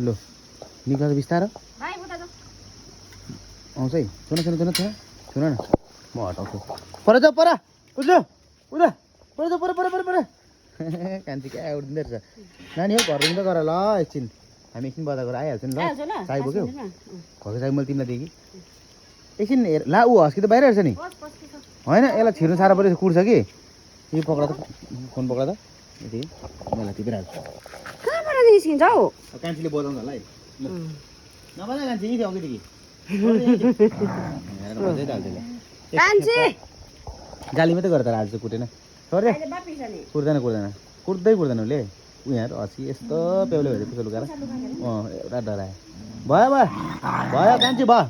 लो निकाल बिस्तारो आउँछ है सुन सुन सुन सुन सुन न म हटाउँछु पर जाऊ पर उठ्नु उठ पर जाऊ पर पर पर पर कान्छी क्या उठ्दै रहेछ नानी हो घर रुँदै गर ल एकछिन हामी एकछिन बजार गरेर आइहाल्छ नि ल चाय बोक्यौ घरको चाय मैले तिमीलाई दिएँ कि एकछिन हेर ला ऊ हस्की त बाहिर हेर्छ नि होइन यसलाई छिर्नु साह्रो पऱ्यो कुर्छ कि यो पक्रा त फोन पक्रा त यति मलाई टिपिरहेको कहाँबाट निस्किन्छ हौ कान्छीले बजाउँछ होला है नबजा कान्छी यहीँ थियो अघिदेखि कान्छी गाली मात्रै गरेर आज चाहिँ कुटेन सरे कुर्दैन कुर्दैन कुट्दै कुर्दैन उसले ऊ यहाँ हस्की यस्तो पेउले भइदियो पुछो लुकाएर एउटा डरायो भयो भयो भयो कान्छी भयो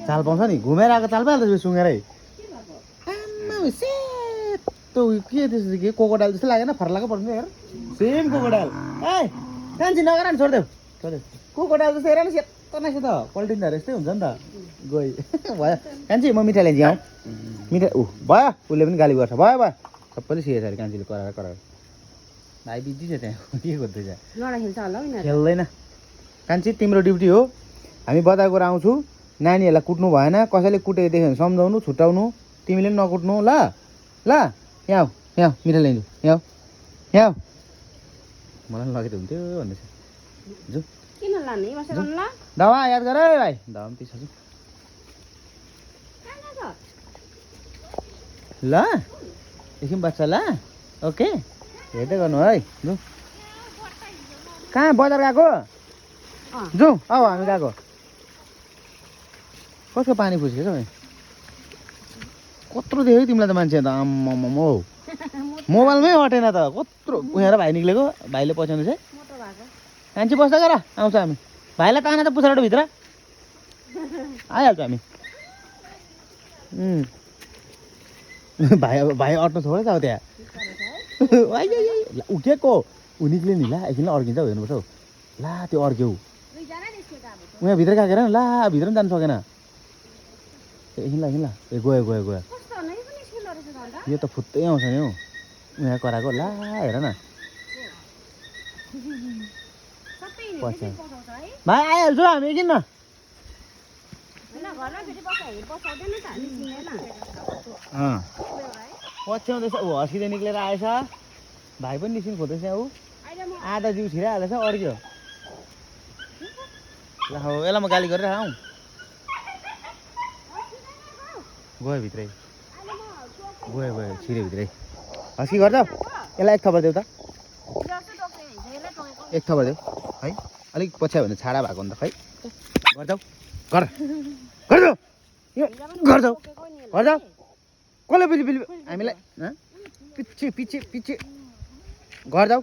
चाल पाउँछ नि घुमेर आएको चाल पाइहाल्छ सुँगेरै सेतो के त्यस्तो के कोकोडाल जस्तो लागेन फर्लाको पर्छ हेर सेम कोकोडाल ए कान्छी नगर नि छोडिदेऊ छोडिदेऊ कोकोडाल जस्तो हेर न सेतो न सेतो पल्टिँदो यस्तै हुन्छ नि त गई भयो कान्छी म मिठाई ल्याइदिएँ आऊ मिठाई ऊ भयो उसले पनि गाली गर्छ भयो भयो सबैले सिकेछ अरे कान्छीले कराएर कराएर भाइ बिजी छ त्यहाँ के गर्दैछ खेल्दैन कान्छी तिम्रो ड्युटी हो हामी बजार गएर आउँछु नानीहरूलाई कुट्नु भएन कसैले कुटेको देख्यो भने सम्झाउनु छुट्याउनु तिमीले पनि नकुट्नु ल ल यहाँ यहाँ मिठाई ल्याइदिनु यहाँ यहाँ मलाई पनि लगेको हुन्थ्यो भन्दैछ जाउँ किन लाने बसेर ल दवा याद गर है भाइ दवा पनि पिसाउँछु ल एकछिन बच्चा ल ओके हेर्दै गर्नु है जाउँ कहाँ बजार गएको जाउँ औ हामी गएको कसको पानी फुस्केछ हौ कत्रो देख्यो तिमीलाई त मान्छे त आम्माम हौ मोबाइलमै अटेन त कत्रो उहाँ र भाइ निक्लेको भाइले पछ्याउनु चाहिँ कान्छी बस्दा गर आउँछ हामी भाइलाई ताना त पुछाबाट भित्र आइहाल्छ हामी भाइ अब भाइ अट्नु छोडेछ अब त्यहाँ उकेको ऊ निक्ल्यो नि ला एकछिनलाई अड्किन्छ हौ हेर्नुपर्छ हौ ला त्यो अड्क्यो उहाँ भित्र गएको हेर ला भित्र पनि जानु सकेन एकछिन ल ए गयो गयो गयो यो त फुत्तै आउँछ नि हौ उहाँ कराएको ला हेर न पछि भाइ आइहाल्छु हामी एकछिन न पछ्याउँदैछ ऊ हस्किँदै निक्लेर आएछ भाइ पनि निस्किनु खोज्दैछ ऊ आधा जिउ छिराइहालेछ अड्क्यो ल हो यसलाई म गाली गरेर आउँ गयो भित्रै गयो गयो छिर्यो भित्रै हस्की गर्छ यसलाई एक थप्पड देऊ त एक थप्पड देऊ है अलिक पछ्यायो भने छाडा भएको नि त खै गर्छौ गर गर्छौ गर्छौ गर्छौ कसले पछि पछि हामीलाई पछि पछि पछि गर्छौ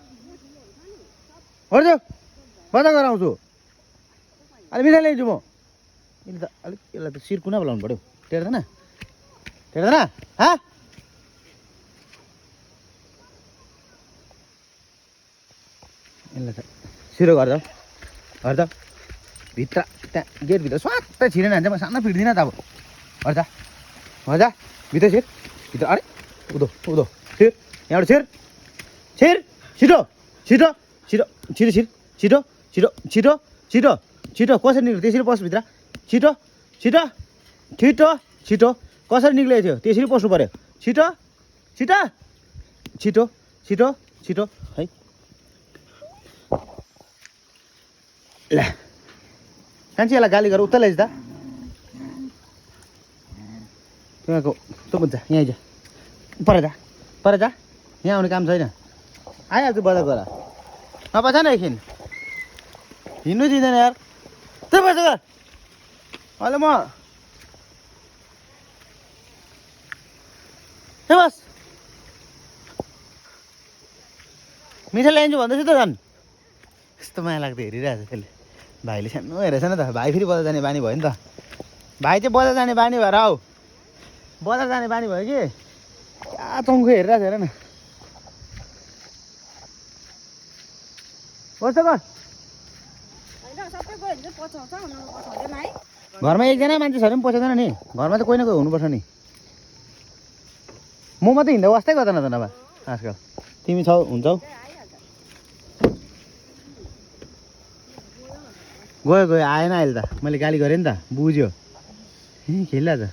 गर्छौ बजार गराउँछु अलिक मिठाई ल्याइदिन्छु म यसले त अलिक यसलाई त सिर्कुना बोलाउनु पऱ्यो टेर्दैन टेर्दैन हा यसलाई त सिरो गर्दा गर्दा भित्र त्यहाँ गेटभित्र स्वात्तै छिरेन भने चाहिँ म सानो पिट्दिनँ त अब गर्दा गर्दा भित्र छिर भित्र अरे उदो उदो छिर यहाँबाट छिर छिर छिटो छिटो छिटो छिटो छिर छिटो छिटो छिटो छिटो छिटो कसरी निक्ल्यो त्यसरी पस भित्र छिटो छिटो छिटो छिटो कसरी निक्लेको थियो त्यसरी पस्नु पऱ्यो छिटो छिटो छिटो छिटो छिटो है ल कान्छी यसलाई गाली गरेर उता ल्याइज त तिमीहरूको तँ बुझ्छ यहाँ आइज पर जा यहाँ आउने काम छैन आइहाल्छु बजार गएर नपछ न एकछिन हिँड्नु दिँदैन यार त्यो बस गर अहिले म ए बस मिठाई ल्याइदिन्छु भन्दैछु त झन् यस्तो माया लाग्दै हेरिरहेको छ त्यसले भाइले सानो हेरेछ नि त भाइ फेरि बजार जाने बानी भयो नि त भाइ चाहिँ बजार जाने बानी भएर आऊ बजार जाने बानी भयो कि क्या चङ्खो हेरिरहेको छ हेर न कस्तो गर घरमा एकजना मान्छे छ भने पनि पछाउँदैन नि घरमा त कोही न कोही हुनुपर्छ नि म मात्रै हिँड्दा वास्तै गर्दैन त नभए आजकल तिमी छौ हुन्छौ गयो गयो आएन अहिले त मैले गाली गरेँ नि त बुझ्यो खेल्ला त